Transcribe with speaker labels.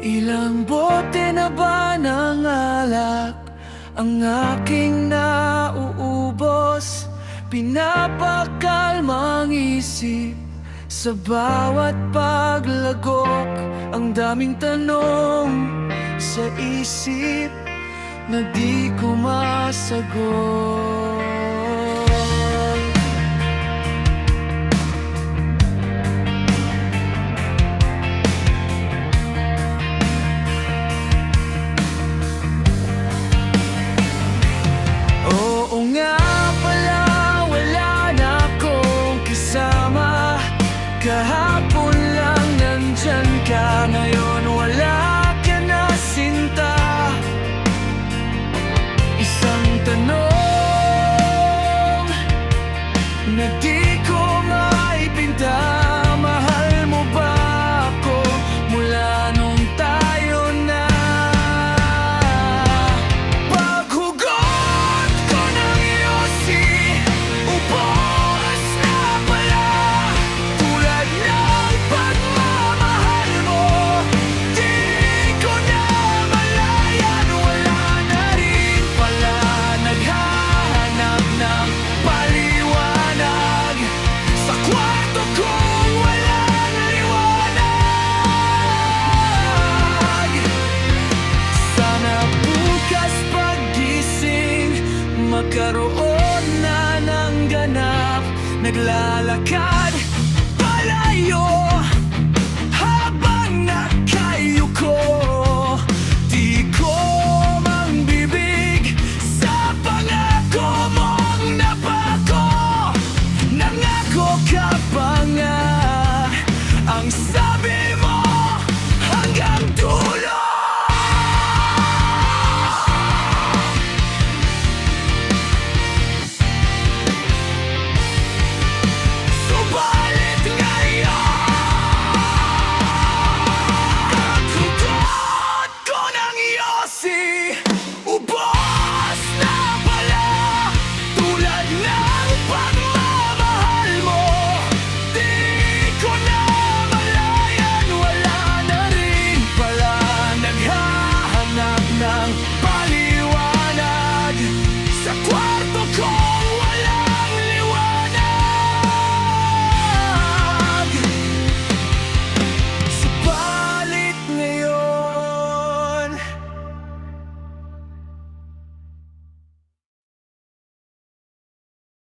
Speaker 1: Ilang bote na ba ng alak ang aking nauubos? Pinapakalmang isip sa bawat paglagok. Ang daming tanong sa isip na di ko masagot. Oo nga pala, wala na akong kasama. Kahapon lang nandyan ka, ngayon wala ka na sinta. Isang tanong na di ko maipinta: mahal mo ba ako mula nung tayo na? Paghugot ko ng yosi, ubos na pala. Tulad ng pagmamahal mo, di ko na malayan. Wala na rin pala, naghahanap ng paliwanag sa kwarto kong walang liwanag. Sana bukas paggising, magkaroon na ng ganap. Naglalakad